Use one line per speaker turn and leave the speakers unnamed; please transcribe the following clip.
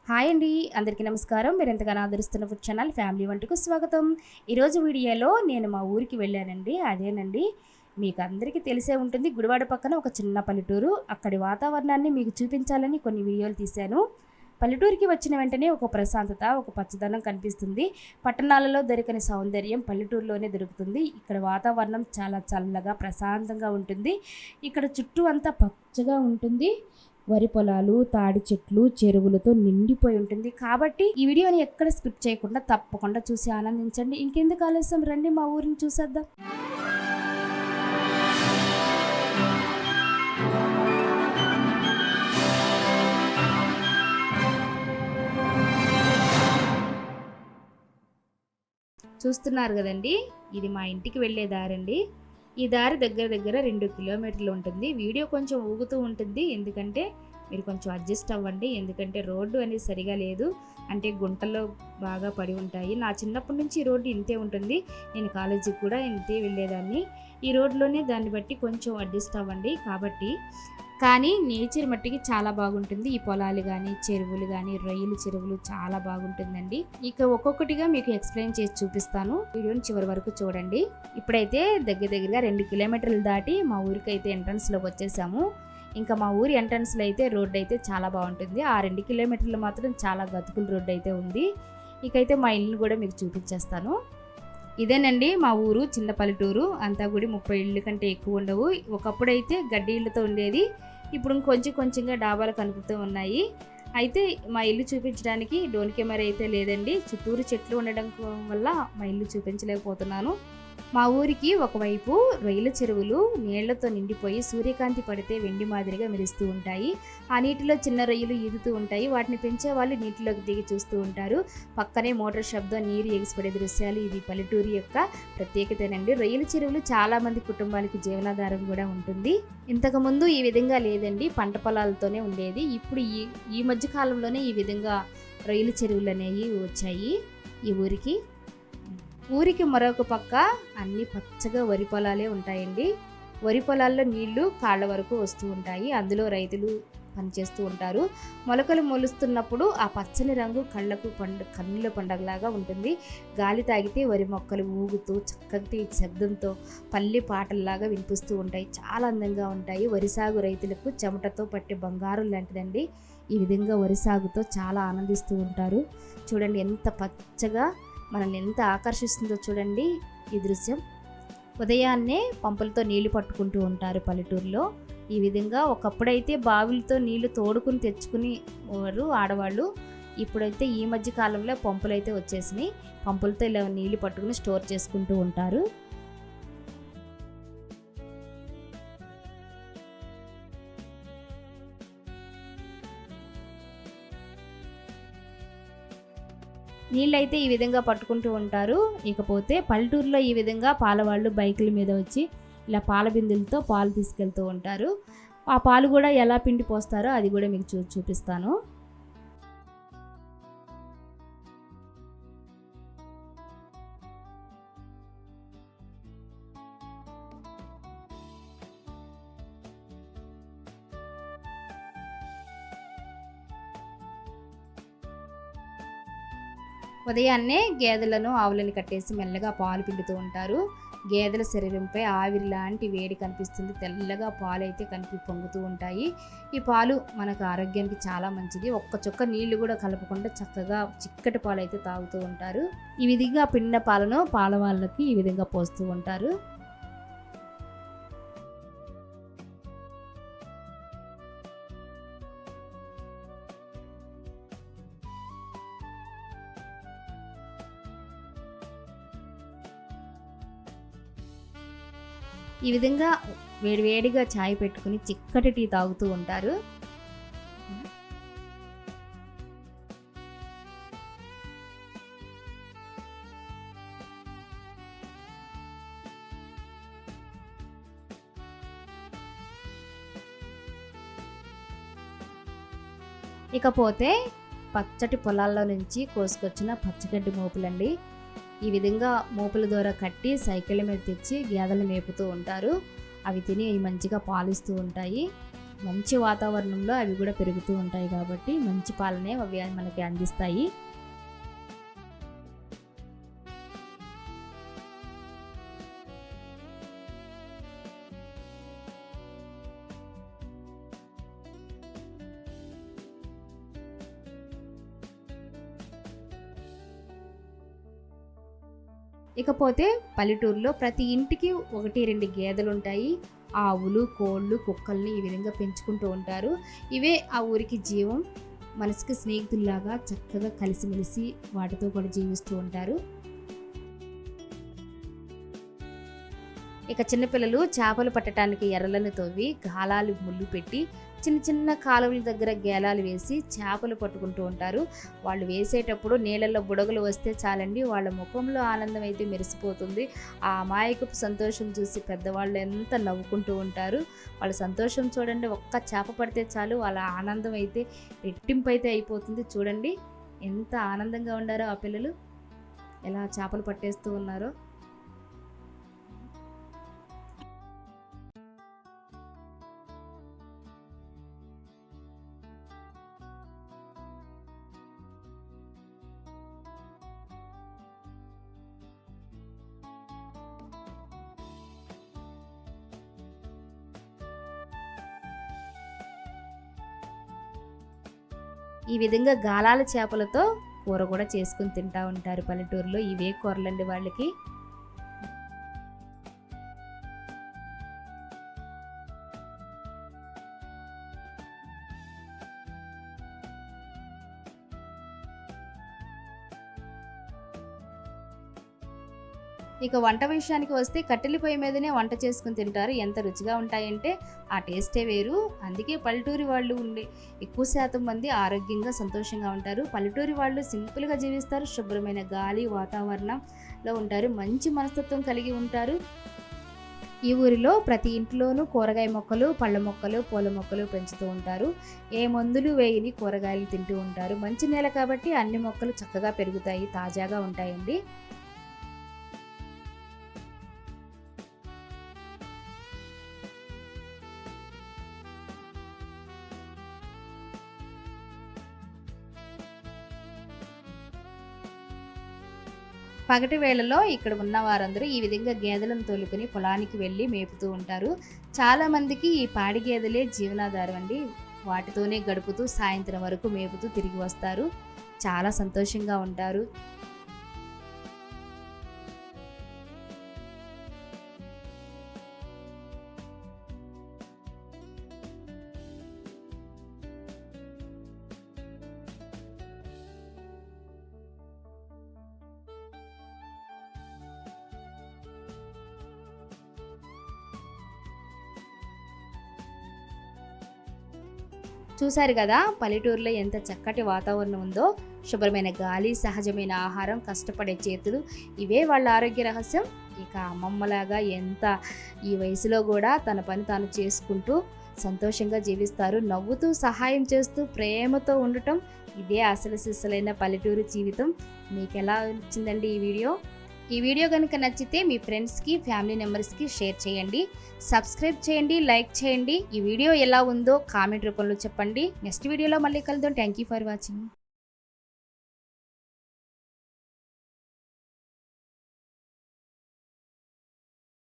Hi అండి, అందరికీ నమస్కారం. మీరు ఎంతగానో ఆదరిస్తున్న ఫుడ్ ఛానల్ ఫ్యామిలీ వంటకు స్వాగతం. ఈరోజు వీడియోలో నేను మా ఊరికి వెళ్ళానండి. అదేనండి, మీకు అందరికీ తెలిసే ఉంటుంది, గుడివాడ పక్కన ఒక చిన్న పల్లెటూరు. అక్కడి వాతావరణాన్ని మీకు చూపించాలని కొన్ని వీడియోలు తీశాను. పల్లెటూరికి వచ్చిన వెంటనే ఒక ప్రశాంతత, ఒక పచ్చదనం కనిపిస్తుంది. పట్టణాలలో దొరకని సౌందర్యం పల్లెటూరులోనే దొరుకుతుంది. ఇక్కడ వాతావరణం చాలా చల్లగా ప్రశాంతంగా ఉంటుంది. ఇక్కడ చుట్టూ అంతా పచ్చగా ఉంటుంది. వరి పొలాలు, తాడి చెట్లు, చెరువులతో నిండిపోయి ఉంటుంది. కాబట్టి ఈ వీడియోని ఎక్కడ స్కిప్ చేయకుండా తప్పకుండా చూసి ఆనందించండి. ఇంకెందుకు ఆలస్యం, రండి మా ఊరిని చూసేద్దాం. చూస్తున్నారు కదండి, ఇది మా ఇంటికి వెళ్ళే దారండి. ఈ దారి దగ్గర దగ్గర 2 కిలోమీటర్లు ఉంటుంది. వీడియో కొంచెం ఊగుతూ ఉంటుంది, ఎందుకంటే మీరు కొంచెం అడ్జస్ట్ అవ్వండి. ఎందుకంటే రోడ్డు అనేది సరిగా లేదు, అంటే గుంటలో బాగా పడి ఉంటాయి. నా చిన్నప్పటి నుంచి ఈ రోడ్డు ఇంతే ఉంటుంది. నేను కాలేజీకి కూడా ఇంతే వెళ్ళేదాన్ని. ఈ రోడ్లోనే, దాన్ని బట్టి కొంచెం అడ్జస్ట్ అవ్వండి. కానీ నేచర్ మట్టికి చాలా బాగుంటుంది. ఈ పొలాలు కానీ, చెరువులు కానీ, రొయ్యలు చెరువులు చాలా బాగుంటుందండి. ఇక ఒక్కొక్కటిగా మీకు ఎక్స్ప్లెయిన్ చేసి చూపిస్తాను. వీడియోని చివరి వరకు చూడండి. ఇప్పుడైతే దగ్గరగా 2 కిలోమీటర్లు దాటి మా ఊరికి అయితే ఎంట్రన్స్లోకి వచ్చేసాము. ఇంకా మా ఊరి ఎంట్రన్స్లో అయితే రోడ్డు అయితే చాలా బాగుంటుంది. ఆ 2 కిలోమీటర్లు మాత్రం చాలా గతుకుల రోడ్డు అయితే ఉంది. ఇకైతే మా ఇల్లు కూడా మీకు చూపించేస్తాను. ఇదేనండి మా ఊరు, చిన్న పల్లెటూరు. అంతా కూడా 30 ఇళ్ళు కంటే ఎక్కువ ఉండవు. ఒకప్పుడైతే గడ్డి ఇళ్ళతో ఉండేది, ఇప్పుడు కొంచెంగా డాబాలు కనుపుతూ ఉన్నాయి. అయితే మా ఇల్లు చూపించడానికి డ్రోన్ కెమెరా అయితే లేదండి. చుట్టూరు చెట్లు ఉండడం వల్ల మా ఇల్లు చూపించలేకపోతున్నాను. మా ఊరికి ఒకవైపు రొయ్యల చెరువులు నీళ్లతో నిండిపోయి సూర్యకాంతి పడితే వెండి మాదిరిగా మెరుస్తూ ఉంటాయి. ఆ నీటిలో చిన్న రొయ్యలు ఈదుతూ ఉంటాయి. వాటిని పెంచే వాళ్ళు నీటిలోకి దిగి చూస్తూ ఉంటారు. పక్కనే మోటార్ శబ్దం, నీరు ఎగిసిపడే దృశ్యాలు ఇది పల్లెటూరు యొక్క ప్రత్యేకతేనండి. రొయ్యల చెరువులు చాలా మంది కుటుంబాలకి జీవనాధారం కూడా ఉంటుంది. ఇంతకుముందు ఈ విధంగా లేదండి, పంట పొలాలతోనే ఉండేది. ఇప్పుడు ఈ మధ్య కాలంలోనే ఈ విధంగా రొయ్యల చెరువులు అనేవి వచ్చాయి ఈ ఊరికి మరొక పక్క అన్ని పచ్చగా వరి పొలాలే ఉంటాయండి. వరి పొలాల్లో నీళ్లు కాళ్ళ వరకు వస్తూ ఉంటాయి. అందులో రైతులు పనిచేస్తూ ఉంటారు. మొలకలు మొలుస్తున్నప్పుడు ఆ పచ్చని రంగు కన్నుల పండగలాగా ఉంటుంది. గాలి తాగితే వరి మొక్కలు ఊగుతూ చక్కటి శబ్దంతో పల్లి పాటల్లాగా వినిపిస్తూ ఉంటాయి. చాలా అందంగా ఉంటాయి. వరి సాగు రైతులకు చెమటతో పట్టే బంగారం లాంటిదండి. ఈ విధంగా వరి సాగుతో చాలా ఆనందిస్తూ ఉంటారు. చూడండి ఎంత పచ్చగా మనల్ని ఎంత ఆకర్షిస్తుందో చూడండి ఈ దృశ్యం. ఉదయాన్నే పంపులతో నీళ్లు పట్టుకుంటూ ఉంటారు పల్లెటూరులో. ఈ విధంగా ఒకప్పుడైతే బావిలతో నీళ్లు తోడుకుని తెచ్చుకుని వారు ఆడవాళ్ళు. ఇప్పుడైతే ఈ మధ్య కాలంలో పంపులు అయితే వచ్చేసినాయి. పంపులతో ఇలా నీళ్లు పట్టుకుని స్టోర్ చేసుకుంటూ ఉంటారు. నీళ్ళైతే ఈ విధంగా పట్టుకుంటూ ఉంటారు. ఇకపోతే పల్లెటూరులో ఈ విధంగా పాలవాళ్ళు బైకుల మీద వచ్చి ఇలా పాల బిందులతో పాలు తీసుకెళ్తూ ఉంటారు. ఆ పాలు కూడా ఎలా పిండి పోస్తారో అది కూడా మీకు చూపిస్తాను. ఉదయాన్నే గేదెలను, ఆవులను కట్టేసి మెల్లగా పాలు పిండుతూ ఉంటారు. గేదెల శరీరంపై ఆవిరి లాంటి వేడి కనిపిస్తుంది. తెల్లగా పాలు అయితే పొంగుతూ ఉంటాయి. ఈ పాలు మనకు ఆరోగ్యానికి చాలా మంచిది. ఒక్క చుక్క నీళ్లు కూడా కలపకుండా చక్కగా చిక్కటి పాలు అయితే తాగుతూ ఉంటారు. ఈ విధంగా పిండిన పాలను పాల వాళ్ళకి ఈ విధంగా పోస్తూ ఉంటారు. ఈ విధంగా వేడివేడిగా చాయ్ పెట్టుకుని చిక్కటి టీ తాగుతూ ఉంటారు. ఇకపోతే పచ్చటి పొలాల్లో నుంచి కోసుకొచ్చిన పచ్చగడ్డి మోపులండి. ఈ విధంగా మోపుల ద్వారా కట్టి సైకిళ్ళ మీద తెచ్చి గేదెలు మేపుతూ ఉంటారు. అవి తిని మంచిగా పాలిస్తూ ఉంటాయి. మంచి వాతావరణంలో అవి కూడా పెరుగుతూ ఉంటాయి కాబట్టి మంచి పాలనే అవి మనకి అందిస్తాయి. ఇకపోతే పల్లెటూరులో ప్రతి ఇంటికి 1-2 గేదెలు ఉంటాయి. ఆవులు, కోళ్ళు, కుక్కల్ని ఈ విధంగా పెంచుకుంటూ ఉంటారు. ఇవే ఆ ఊరికి జీవం. మనసుకి స్నేహితుల్లాగా చక్కగా కలిసిమెలిసి వాటితో కూడా జీవిస్తూ ఉంటారు. ఇక చిన్నపిల్లలు చేపలు పట్టడానికి ఎర్రలను తవ్వి గాలాలు ముళ్ళు పెట్టి చిన్న చిన్న కాలువల దగ్గర గేలాలు వేసి చేపలు పట్టుకుంటూ ఉంటారు. వాళ్ళు వేసేటప్పుడు నీళ్ళల్లో బుడగలు వస్తే చాలండి, వాళ్ళ ముఖంలో ఆనందం అయితే మెరిసిపోతుంది. ఆ అమాయకపు సంతోషం చూసి పెద్దవాళ్ళు ఎంత నవ్వుకుంటూ ఉంటారు. వాళ్ళ సంతోషం చూడండి, ఒక్క చేప పడితే చాలు వాళ్ళ ఆనందం అయితే రెట్టింపు అయితే అయిపోతుంది. చూడండి ఎంత ఆనందంగా ఉండారో ఆ పిల్లలు, ఎలా చేపలు పట్టేస్తూ ఉన్నారో. ఈ విధంగా గాలాల చేపలతో కూర కూడా చేసుకుని తింటూ ఉంటారు పల్లెటూరులో. ఇవే కూరలండి వాళ్ళకి. ఇక వంట విషయానికి వస్తే కట్టెల పొయ్యి మీదనే వంట చేసుకుని తింటారు. ఎంత రుచిగా ఉంటాయంటే ఆ టేస్టే వేరు. అందుకే పల్లెటూరి వాళ్ళు ఎక్కువ శాతం మంది ఆరోగ్యంగా సంతోషంగా ఉంటారు. పల్లెటూరి వాళ్ళు సింపుల్గా జీవిస్తారు, శుభ్రమైన గాలి వాతావరణంలో ఉంటారు, మంచి మనస్తత్వం కలిగి ఉంటారు. ఈ ఊరిలో ప్రతి ఇంట్లోనూ కూరగాయ మొక్కలు, పళ్ళ మొక్కలు, పూల మొక్కలు పెంచుతూ ఉంటారు. ఏ మందులు వేయని కూరగాయలు తింటూ ఉంటారు. మంచి నేల కాబట్టి అన్ని మొక్కలు చక్కగా పెరుగుతాయి, తాజాగా ఉంటాయండి. పగటి వేళలో ఇక్కడ ఉన్న వారందరూ ఈ విధంగా గేదెలను తోలుకొని పొలానికి వెళ్ళి మేపుతూ ఉంటారు. చాలామందికి ఈ పాడి గేదెలే జీవనాధారం అండి. వాటితోనే గడుపుతూ సాయంత్రం వరకు మేపుతూ తిరిగి వస్తారు. చాలా సంతోషంగా ఉంటారు. చూశారు కదా పల్లెటూరులో ఎంత చక్కటి వాతావరణం ఉందో. శుభ్రమైన గాలి, సహజమైన ఆహారం, కష్టపడే చేతులు, ఇవే వాళ్ళ ఆరోగ్య రహస్యం. ఇక అమ్మమ్మలాగా ఎంత ఈ వయసులో కూడా తన పని తాను చేసుకుంటూ సంతోషంగా జీవిస్తారు. నవ్వుతూ, సహాయం చేస్తూ, ప్రేమతో ఉండటం, ఇదే అసలు సిసలైన పల్లెటూరు జీవితం. మీకు ఎలా వచ్చిందండి ఈ వీడియో కనుక నచ్చితే మీ ఫ్రెండ్స్కి, ఫ్యామిలీ మెంబర్స్కి షేర్ చేయండి, సబ్స్క్రైబ్ చేయండి, లైక్ చేయండి. ఈ వీడియో ఎలా ఉందో కామెంట్ రూపంలో చెప్పండి. నెక్స్ట్ వీడియోలో మళ్ళీ కలుద్దాం. Thank you for watching.